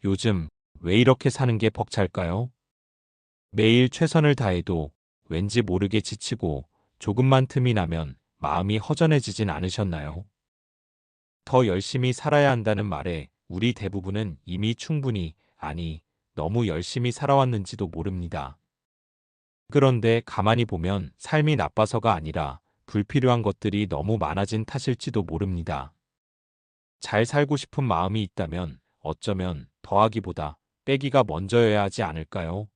요즘 왜 이렇게 사는 게 벅찰까요? 매일 최선을 다해도 왠지 모르게 지치고 조금만 틈이 나면 마음이 허전해지진 않으셨나요? 더 열심히 살아야 한다는 말에 우리 대부분은 이미 충분히, 아니, 너무 열심히 살아왔는지도 모릅니다. 그런데 가만히 보면 삶이 나빠서가 아니라 불필요한 것들이 너무 많아진 탓일지도 모릅니다. 잘 살고 싶은 마음이 있다면 어쩌면 더하기보다 빼기가 먼저여야 하지 않을까요?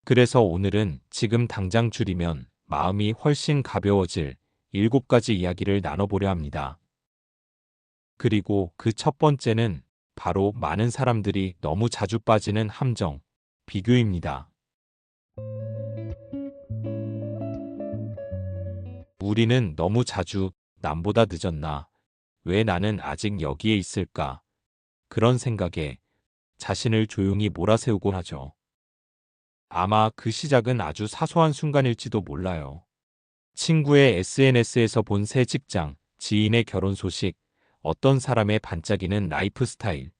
그래서 오늘은 지금 당장 줄이면 마음이 훨씬 가벼워질 7가지 이야기를 나눠보려 합니다. 그리고 그 첫 번째는 바로 많은 사람들이 너무 자주 빠지는 함정, 비교입니다. 우리는 너무 자주 남보다 늦었나? 왜 나는 아직 여기에 있을까? 그런 생각에 자신을 조용히 몰아세우곤 하죠. 아마 그 시작은 아주 사소한 순간일지도 몰라요. 친구의 SNS에서 본 새 직장, 지인의 결혼 소식, 어떤 사람의 반짝이는 라이프 스타일.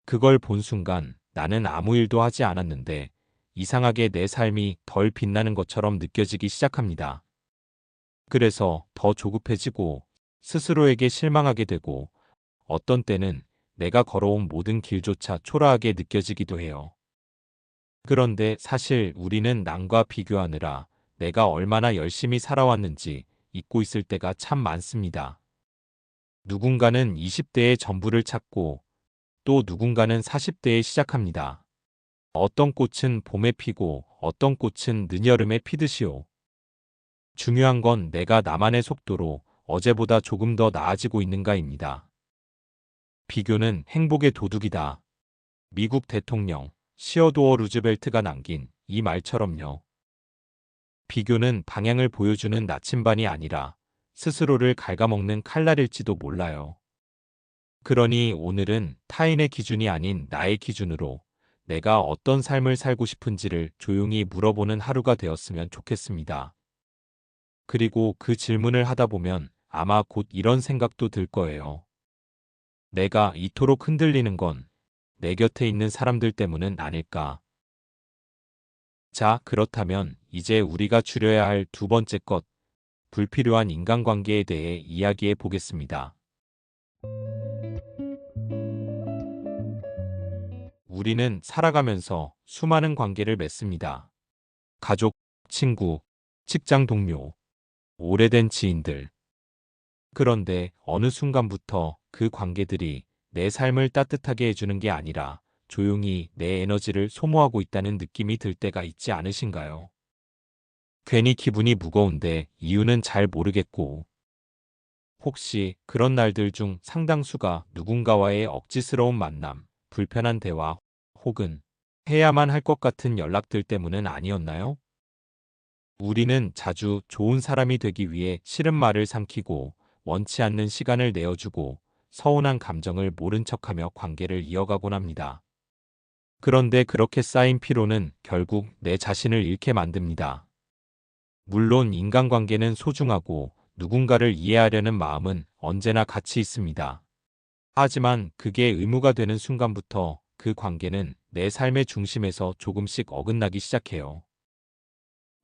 그걸 본 순간 나는 아무 일도 하지 않았는데 이상하게 내 삶이 덜 빛나는 것처럼 느껴지기 시작합니다. 그래서 더 조급해지고 스스로에게 실망하게 되고 어떤 때는 내가 걸어온 모든 길조차 초라하게 느껴지기도 해요. 그런데 사실 우리는 남과 비교하느라 내가 얼마나 열심히 살아왔는지 잊고 있을 때가 참 많습니다. 누군가는 20대의 전부를 찾고 또 누군가는 40대에 시작합니다. 어떤 꽃은 봄에 피고 어떤 꽃은 늦여름에 피듯이요. 중요한 건 내가 나만의 속도로 어제보다 조금 더 나아지고 있는가입니다. 비교는 행복의 도둑이다. 미국 대통령 시어도어 루즈벨트가 남긴 이 말처럼요. 비교는 방향을 보여주는 나침반이 아니라 스스로를 갉아먹는 칼날일지도 몰라요. 그러니 오늘은 타인의 기준이 아닌 나의 기준으로 내가 어떤 삶을 살고 싶은지를 조용히 물어보는 하루가 되었으면 좋겠습니다. 그리고 그 질문을 하다 보면 아마 곧 이런 생각도 들 거예요. 내가 이토록 흔들리는 건 내 곁에 있는 사람들 때문은 아닐까. 자, 그렇다면 이제 우리가 줄여야 할 두 번째 것, 불필요한 인간관계에 대해 이야기해 보겠습니다. 우리는 살아가면서 수많은 관계를 맺습니다. 가족, 친구, 직장 동료, 오래된 지인들. 그런데 어느 순간부터 그 관계들이 내 삶을 따뜻하게 해주는 게 아니라 조용히 내 에너지를 소모하고 있다는 느낌이 들 때가 있지 않으신가요? 괜히 기분이 무거운데 이유는 잘 모르겠고, 혹시 그런 날들 중 상당수가 누군가와의 억지스러운 만남, 불편한 대화, 혹은 해야만 할 것 같은 연락들 때문은 아니었나요? 우리는 자주 좋은 사람이 되기 위해 싫은 말을 삼키고 원치 않는 시간을 내어주고 서운한 감정을 모른 척하며 관계를 이어가곤 합니다. 그런데 그렇게 쌓인 피로는 결국 내 자신을 잃게 만듭니다. 물론 인간관계는 소중하고 누군가를 이해하려는 마음은 언제나 같이 있습니다. 하지만 그게 의무가 되는 순간부터 그 관계는 내 삶의 중심에서 조금씩 어긋나기 시작해요.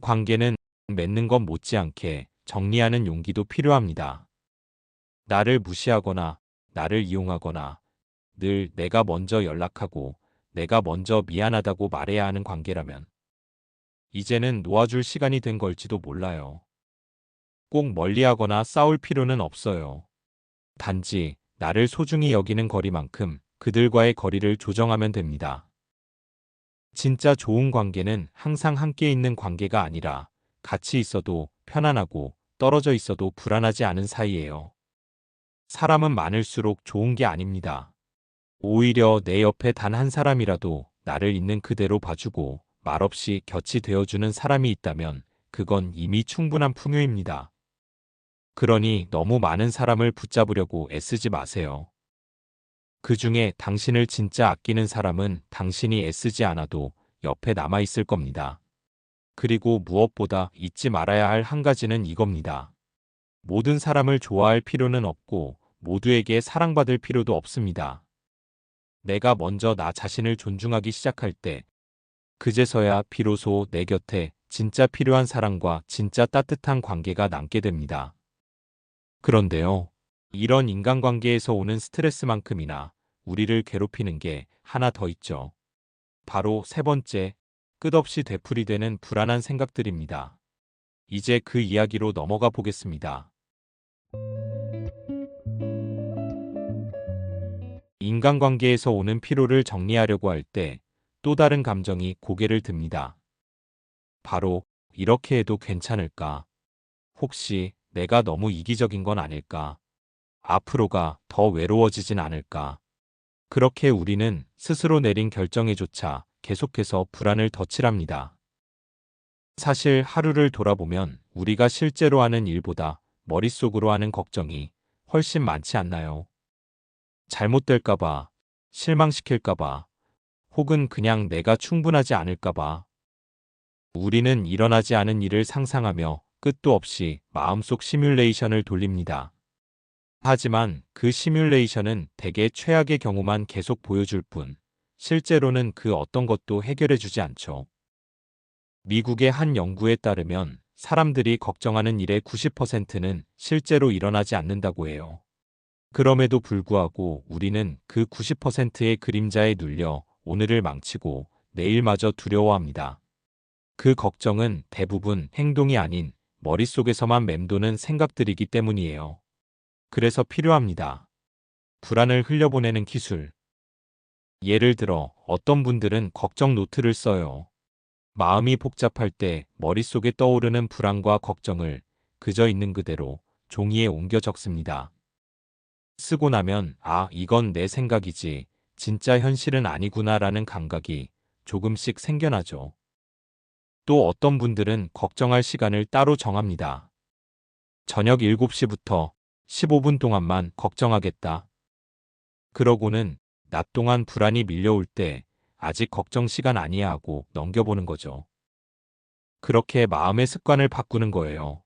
관계는 맺는 것 못지않게 정리하는 용기도 필요합니다. 나를 무시하거나 나를 이용하거나 늘 내가 먼저 연락하고 내가 먼저 미안하다고 말해야 하는 관계라면 이제는 놓아줄 시간이 된 걸지도 몰라요. 꼭 멀리하거나 싸울 필요는 없어요. 단지 나를 소중히 여기는 거리만큼 그들과의 거리를 조정하면 됩니다. 진짜 좋은 관계는 항상 함께 있는 관계가 아니라 같이 있어도 편안하고 떨어져 있어도 불안하지 않은 사이예요. 사람은 많을수록 좋은 게 아닙니다. 오히려 내 옆에 단 한 사람이라도 나를 있는 그대로 봐주고 말없이 곁이 되어주는 사람이 있다면 그건 이미 충분한 풍요입니다. 그러니 너무 많은 사람을 붙잡으려고 애쓰지 마세요. 그 중에 당신을 진짜 아끼는 사람은 당신이 애쓰지 않아도 옆에 남아 있을 겁니다. 그리고 무엇보다 잊지 말아야 할 한 가지는 이겁니다. 모든 사람을 좋아할 필요는 없고 모두에게 사랑받을 필요도 없습니다. 내가 먼저 나 자신을 존중하기 시작할 때, 그제서야 비로소 내 곁에 진짜 필요한 사랑과 진짜 따뜻한 관계가 남게 됩니다. 그런데요, 이런 인간관계에서 오는 스트레스만큼이나 우리를 괴롭히는 게 하나 더 있죠. 바로 세 번째, 끝없이 되풀이되는 불안한 생각들입니다. 이제 그 이야기로 넘어가 보겠습니다. 인간관계에서 오는 피로를 정리하려고 할 때 또 다른 감정이 고개를 듭니다. 바로 이렇게 해도 괜찮을까? 혹시 내가 너무 이기적인 건 아닐까? 앞으로가 더 외로워지진 않을까? 그렇게 우리는 스스로 내린 결정에조차 계속해서 불안을 덧칠합니다. 사실 하루를 돌아보면 우리가 실제로 하는 일보다 머릿속으로 하는 걱정이 훨씬 많지 않나요? 잘못될까봐, 실망시킬까봐, 혹은 그냥 내가 충분하지 않을까봐. 우리는 일어나지 않은 일을 상상하며 끝도 없이 마음속 시뮬레이션을 돌립니다. 하지만 그 시뮬레이션은 대개 최악의 경우만 계속 보여줄 뿐, 실제로는 그 어떤 것도 해결해주지 않죠. 미국의 한 연구에 따르면 사람들이 걱정하는 일의 90%는 실제로 일어나지 않는다고 해요. 그럼에도 불구하고 우리는 그 90%의 그림자에 눌려 오늘을 망치고 내일마저 두려워합니다. 그 걱정은 대부분 행동이 아닌 머릿속에서만 맴도는 생각들이기 때문이에요. 그래서 필요합니다. 불안을 흘려보내는 기술. 예를 들어 어떤 분들은 걱정 노트를 써요. 마음이 복잡할 때 머릿속에 떠오르는 불안과 걱정을 그저 있는 그대로 종이에 옮겨 적습니다. 쓰고 나면 아, 이건 내 생각이지, 진짜 현실은 아니구나라는 감각이 조금씩 생겨나죠. 또 어떤 분들은 걱정할 시간을 따로 정합니다. 저녁 7시부터 15분 동안만 걱정하겠다. 그러고는 낮 동안 불안이 밀려올 때 아직 걱정 시간 아니야 하고 넘겨보는 거죠. 그렇게 마음의 습관을 바꾸는 거예요.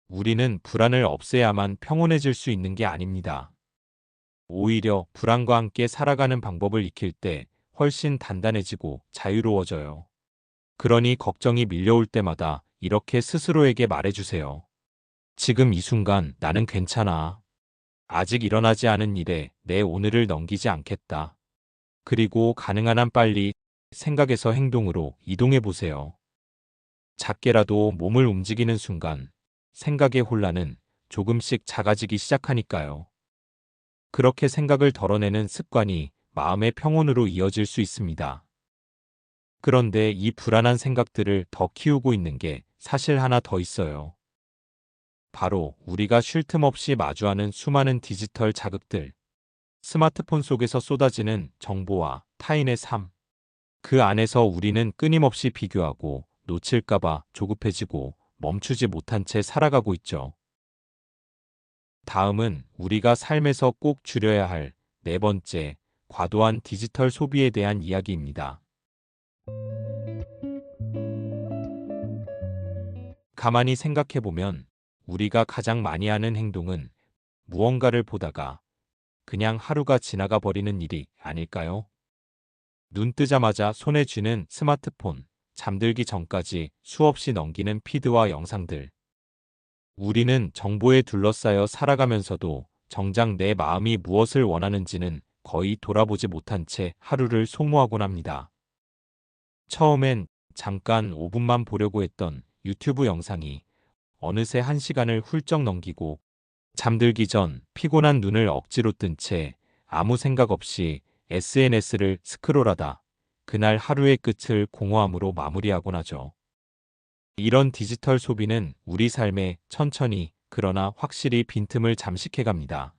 우리는 불안을 없애야만 평온해질 수 있는 게 아닙니다. 오히려 불안과 함께 살아가는 방법을 익힐 때 훨씬 단단해지고 자유로워져요. 그러니 걱정이 밀려올 때마다 이렇게 스스로에게 말해주세요. 지금 이 순간 나는 괜찮아. 아직 일어나지 않은 일에 내 오늘을 넘기지 않겠다. 그리고 가능한 한 빨리 생각에서 행동으로 이동해 보세요. 작게라도 몸을 움직이는 순간 생각의 혼란은 조금씩 작아지기 시작하니까요. 그렇게 생각을 덜어내는 습관이 마음의 평온으로 이어질 수 있습니다. 그런데 이 불안한 생각들을 더 키우고 있는 게 사실 하나 더 있어요. 바로 우리가 쉴 틈 없이 마주하는 수많은 디지털 자극들. 스마트폰 속에서 쏟아지는 정보와 타인의 삶. 그 안에서 우리는 끊임없이 비교하고 놓칠까봐 조급해지고 멈추지 못한 채 살아가고 있죠. 다음은 우리가 삶에서 꼭 줄여야 할 네 번째, 과도한 디지털 소비에 대한 이야기입니다. 가만히 생각해보면 우리가 가장 많이 하는 행동은 무언가를 보다가 그냥 하루가 지나가 버리는 일이 아닐까요? 눈 뜨자마자 손에 쥐는 스마트폰, 잠들기 전까지 수없이 넘기는 피드와 영상들. 우리는 정보에 둘러싸여 살아가면서도 정작 내 마음이 무엇을 원하는지는 거의 돌아보지 못한 채 하루를 소모하곤 합니다. 처음엔 잠깐 5분만 보려고 했던 유튜브 영상이 어느새 1시간을 훌쩍 넘기고 잠들기 전 피곤한 눈을 억지로 뜬 채 아무 생각 없이 SNS를 스크롤하다 그날 하루의 끝을 공허함으로 마무리하곤 하죠. 이런 디지털 소비는 우리 삶에 천천히 그러나 확실히 빈틈을 잠식해갑니다.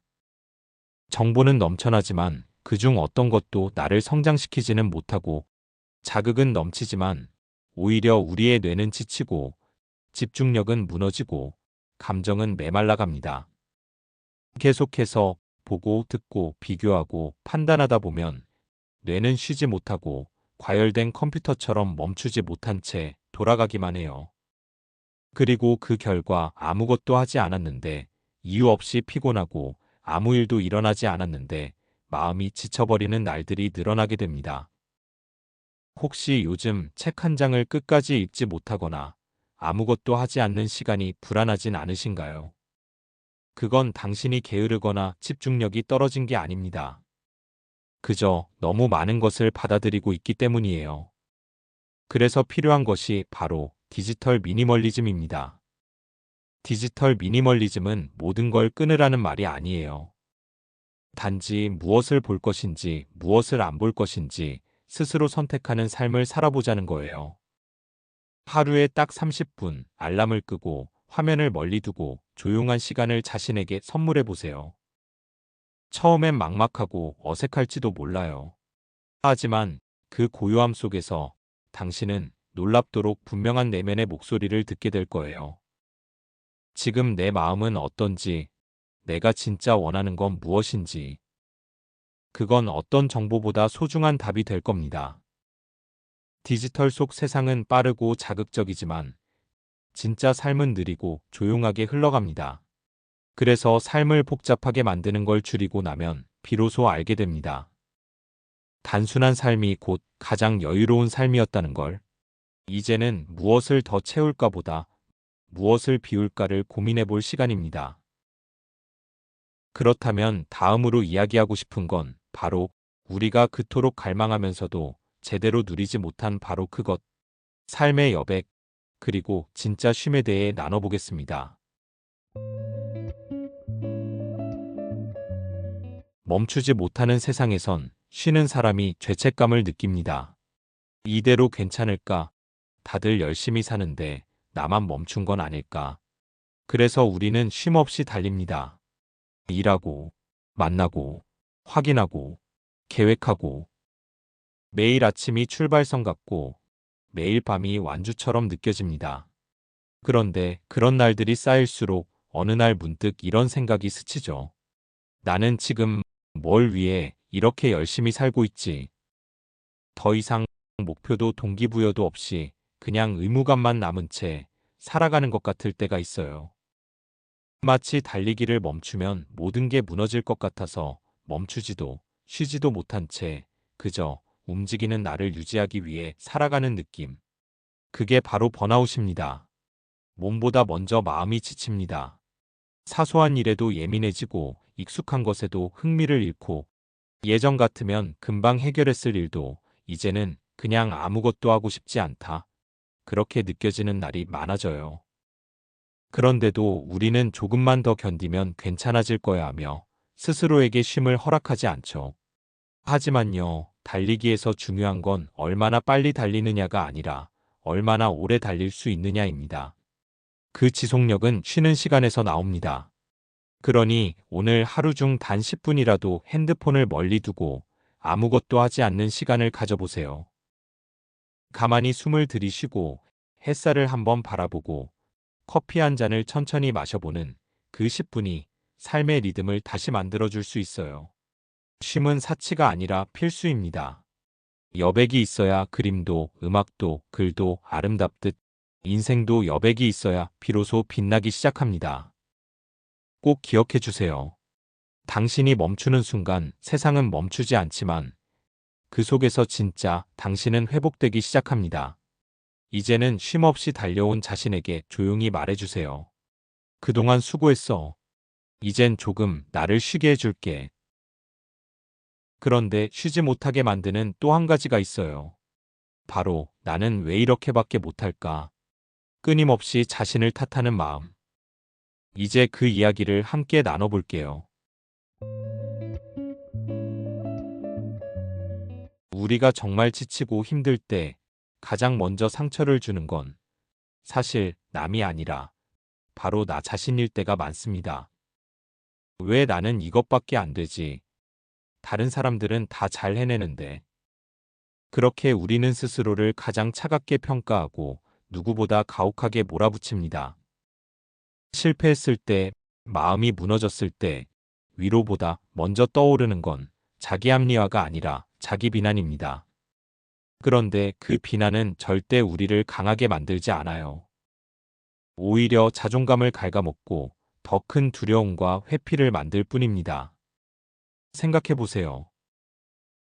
정보는 넘쳐나지만 그중 어떤 것도 나를 성장시키지는 못하고 자극은 넘치지만 오히려 우리의 뇌는 지치고 집중력은 무너지고 감정은 메말라갑니다. 계속해서 보고 듣고 비교하고 판단하다 보면 뇌는 쉬지 못하고 과열된 컴퓨터처럼 멈추지 못한 채 돌아가기만 해요. 그리고 그 결과 아무것도 하지 않았는데 이유 없이 피곤하고 아무 일도 일어나지 않았는데 마음이 지쳐버리는 날들이 늘어나게 됩니다. 혹시 요즘 책 한 장을 끝까지 읽지 못하거나 아무것도 하지 않는 시간이 불안하진 않으신가요? 그건 당신이 게으르거나 집중력이 떨어진 게 아닙니다. 그저 너무 많은 것을 받아들이고 있기 때문이에요. 그래서 필요한 것이 바로 디지털 미니멀리즘입니다. 디지털 미니멀리즘은 모든 걸 끊으라는 말이 아니에요. 단지 무엇을 볼 것인지, 무엇을 안 볼 것인지 스스로 선택하는 삶을 살아보자는 거예요. 하루에 딱 30분 알람을 끄고 화면을 멀리 두고 조용한 시간을 자신에게 선물해 보세요. 처음엔 막막하고 어색할지도 몰라요. 하지만 그 고요함 속에서 당신은 놀랍도록 분명한 내면의 목소리를 듣게 될 거예요. 지금 내 마음은 어떤지, 내가 진짜 원하는 건 무엇인지, 그건 어떤 정보보다 소중한 답이 될 겁니다. 디지털 속 세상은 빠르고 자극적이지만 진짜 삶은 느리고 조용하게 흘러갑니다. 그래서 삶을 복잡하게 만드는 걸 줄이고 나면 비로소 알게 됩니다. 단순한 삶이 곧 가장 여유로운 삶이었다는 걸. 이제는 무엇을 더 채울까 보다 무엇을 비울까를 고민해 볼 시간입니다. 그렇다면 다음으로 이야기하고 싶은 건 바로 우리가 그토록 갈망하면서도 제대로 누리지 못한 바로 그것, 삶의 여백, 그리고 진짜 쉼에 대해 나눠보겠습니다. 멈추지 못하는 세상에선 쉬는 사람이 죄책감을 느낍니다. 이대로 괜찮을까? 다들 열심히 사는데 나만 멈춘 건 아닐까? 그래서 우리는 쉼 없이 달립니다. 일하고, 만나고, 확인하고, 계획하고, 매일 아침이 출발선 같고, 매일 밤이 완주처럼 느껴집니다. 그런데 그런 날들이 쌓일수록 어느 날 문득 이런 생각이 스치죠. 나는 지금 뭘 위해 이렇게 열심히 살고 있지? 더 이상 목표도 동기부여도 없이 그냥 의무감만 남은 채 살아가는 것 같을 때가 있어요. 마치 달리기를 멈추면 모든 게 무너질 것 같아서 멈추지도 쉬지도 못한 채 그저 움직이는 나를 유지하기 위해 살아가는 느낌. 그게 바로 번아웃입니다. 몸보다 먼저 마음이 지칩니다. 사소한 일에도 예민해지고 익숙한 것에도 흥미를 잃고 예전 같으면 금방 해결했을 일도 이제는 그냥 아무것도 하고 싶지 않다. 그렇게 느껴지는 날이 많아져요. 그런데도 우리는 조금만 더 견디면 괜찮아질 거야 하며 스스로에게 쉼을 허락하지 않죠. 하지만요, 달리기에서 중요한 건 얼마나 빨리 달리느냐가 아니라 얼마나 오래 달릴 수 있느냐입니다. 그 지속력은 쉬는 시간에서 나옵니다. 그러니 오늘 하루 중 단 10분이라도 핸드폰을 멀리 두고 아무것도 하지 않는 시간을 가져보세요. 가만히 숨을 들이쉬고 햇살을 한번 바라보고 커피 한 잔을 천천히 마셔보는 그 10분이 삶의 리듬을 다시 만들어줄 수 있어요. 쉼은 사치가 아니라 필수입니다. 여백이 있어야 그림도, 음악도, 글도 아름답듯 인생도 여백이 있어야 비로소 빛나기 시작합니다. 꼭 기억해 주세요. 당신이 멈추는 순간 세상은 멈추지 않지만 그 속에서 진짜 당신은 회복되기 시작합니다. 이제는 쉼 없이 달려온 자신에게 조용히 말해주세요. 그동안 수고했어. 이젠 조금 나를 쉬게 해줄게. 그런데 쉬지 못하게 만드는 또 한 가지가 있어요. 바로 나는 왜 이렇게밖에 못할까? 끊임없이 자신을 탓하는 마음. 이제 그 이야기를 함께 나눠볼게요. 우리가 정말 지치고 힘들 때 가장 먼저 상처를 주는 건 사실 남이 아니라 바로 나 자신일 때가 많습니다. 왜 나는 이것밖에 안 되지? 다른 사람들은 다 잘 해내는데. 그렇게 우리는 스스로를 가장 차갑게 평가하고 누구보다 가혹하게 몰아붙입니다. 실패했을 때, 마음이 무너졌을 때, 위로보다 먼저 떠오르는 건 자기 합리화가 아니라 자기 비난입니다. 그런데 그 비난은 절대 우리를 강하게 만들지 않아요. 오히려 자존감을 갉아먹고 더 큰 두려움과 회피를 만들 뿐입니다. 생각해 보세요.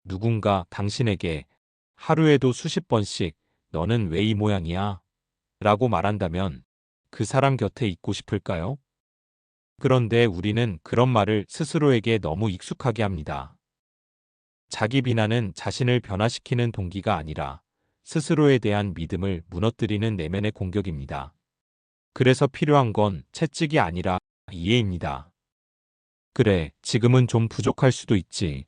누군가 당신에게 하루에도 수십 번씩 너는 왜 이 모양이야? 라고 말한다면 그 사람 곁에 있고 싶을까요? 그런데 우리는 그런 말을 스스로에게 너무 익숙하게 합니다. 자기 비난은 자신을 변화시키는 동기가 아니라 스스로에 대한 믿음을 무너뜨리는 내면의 공격입니다. 그래서 필요한 건 채찍이 아니라 이해입니다. 그래, 지금은 좀 부족할 수도 있지.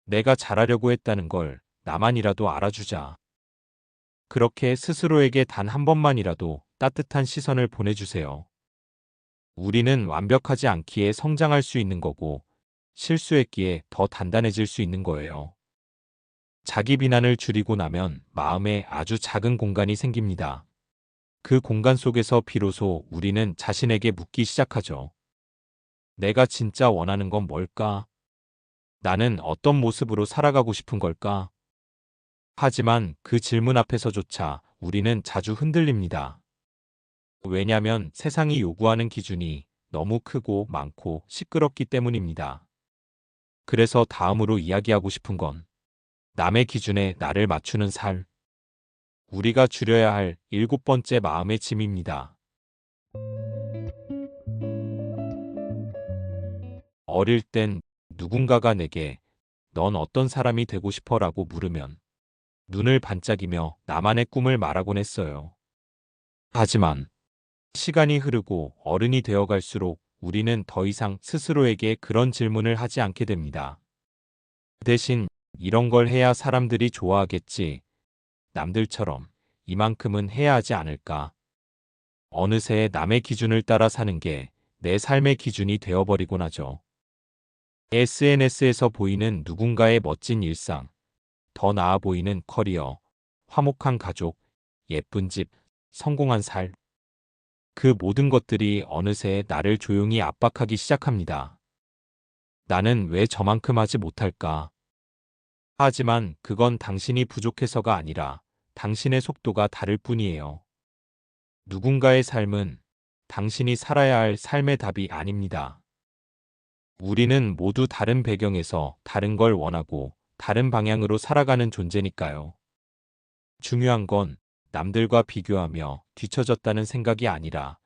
내가 잘하려고 했다는 걸 나만이라도 알아주자. 그렇게 스스로에게 단 한 번만이라도 따뜻한 시선을 보내주세요. 우리는 완벽하지 않기에 성장할 수 있는 거고, 실수했기에 더 단단해질 수 있는 거예요. 자기 비난을 줄이고 나면 마음에 아주 작은 공간이 생깁니다. 그 공간 속에서 비로소 우리는 자신에게 묻기 시작하죠. 내가 진짜 원하는 건 뭘까? 나는 어떤 모습으로 살아가고 싶은 걸까? 하지만 그 질문 앞에서조차 우리는 자주 흔들립니다. 왜냐면 세상이 요구하는 기준이 너무 크고 많고 시끄럽기 때문입니다. 그래서 다음으로 이야기하고 싶은 건 남의 기준에 나를 맞추는 삶. 우리가 줄여야 할 7번째 마음의 짐입니다. 어릴 땐 누군가가 내게 넌 어떤 사람이 되고 싶어? 라고 물으면 눈을 반짝이며 나만의 꿈을 말하곤 했어요. 하지만 시간이 흐르고 어른이 되어갈수록 우리는 더 이상 스스로에게 그런 질문을 하지 않게 됩니다. 대신 이런 걸 해야 사람들이 좋아하겠지. 남들처럼 이만큼은 해야 하지 않을까. 어느새 남의 기준을 따라 사는 게 내 삶의 기준이 되어버리곤 하죠. SNS에서 보이는 누군가의 멋진 일상, 더 나아 보이는 커리어, 화목한 가족, 예쁜 집, 성공한 살. 그 모든 것들이 어느새 나를 조용히 압박하기 시작합니다. 나는 왜 저만큼 하지 못할까? 하지만 그건 당신이 부족해서가 아니라 당신의 속도가 다를 뿐이에요. 누군가의 삶은 당신이 살아야 할 삶의 답이 아닙니다. 우리는 모두 다른 배경에서 다른 걸 원하고 다른 방향으로 살아가는 존재니까요. 중요한 건 남들과 비교하며 뒤처졌다는 생각이 아니라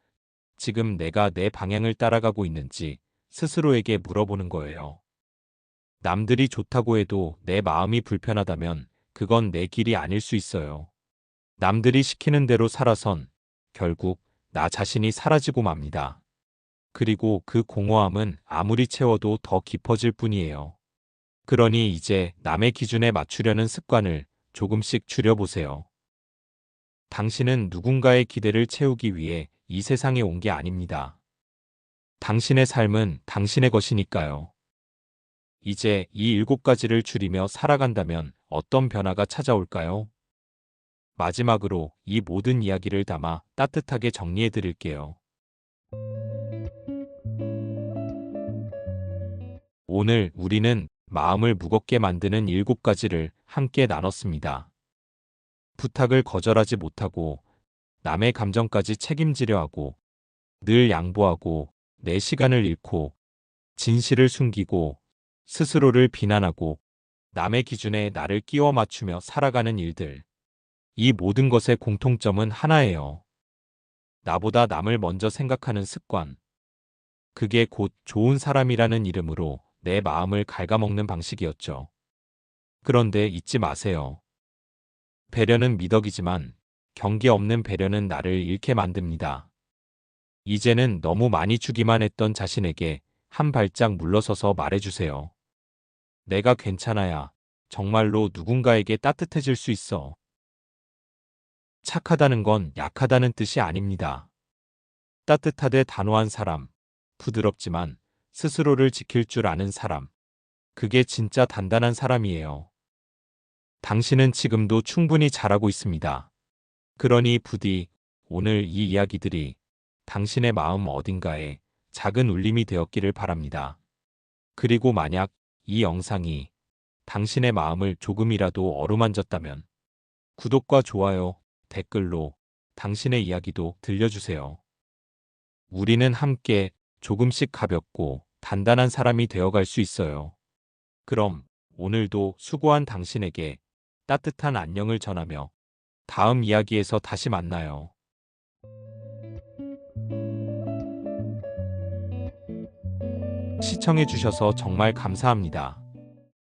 지금 내가 내 방향을 따라가고 있는지 스스로에게 물어보는 거예요. 남들이 좋다고 해도 내 마음이 불편하다면 그건 내 길이 아닐 수 있어요. 남들이 시키는 대로 살아선 결국 나 자신이 사라지고 맙니다. 그리고 그 공허함은 아무리 채워도 더 깊어질 뿐이에요. 그러니 이제 남의 기준에 맞추려는 습관을 조금씩 줄여보세요. 당신은 누군가의 기대를 채우기 위해 이 세상에 온 게 아닙니다. 당신의 삶은 당신의 것이니까요. 이제 이 7가지를 줄이며 살아간다면 어떤 변화가 찾아올까요? 마지막으로 이 모든 이야기를 담아 따뜻하게 정리해 드릴게요. 오늘 우리는 마음을 무겁게 만드는 7가지를 함께 나눴습니다. 부탁을 거절하지 못하고 남의 감정까지 책임지려 하고 늘 양보하고 내 시간을 잃고 진실을 숨기고 스스로를 비난하고 남의 기준에 나를 끼워 맞추며 살아가는 일들. 이 모든 것의 공통점은 하나예요. 나보다 남을 먼저 생각하는 습관. 그게 곧 좋은 사람이라는 이름으로 내 마음을 갉아먹는 방식이었죠. 그런데 잊지 마세요. 배려는 미덕이지만 경계 없는 배려는 나를 잃게 만듭니다. 이제는 너무 많이 주기만 했던 자신에게 한 발짝 물러서서 말해주세요. 내가 괜찮아야 정말로 누군가에게 따뜻해질 수 있어. 착하다는 건 약하다는 뜻이 아닙니다. 따뜻하되 단호한 사람, 부드럽지만 스스로를 지킬 줄 아는 사람. 그게 진짜 단단한 사람이에요. 당신은 지금도 충분히 잘하고 있습니다. 그러니 부디 오늘 이 이야기들이 당신의 마음 어딘가에 작은 울림이 되었기를 바랍니다. 그리고 만약 이 영상이 당신의 마음을 조금이라도 어루만졌다면 구독과 좋아요, 댓글로 당신의 이야기도 들려주세요. 우리는 함께 조금씩 가볍고 단단한 사람이 되어갈 수 있어요. 그럼 오늘도 수고한 당신에게 따뜻한 안녕을 전하며 다음 이야기에서 다시 만나요. 시청해주셔서 정말 감사합니다.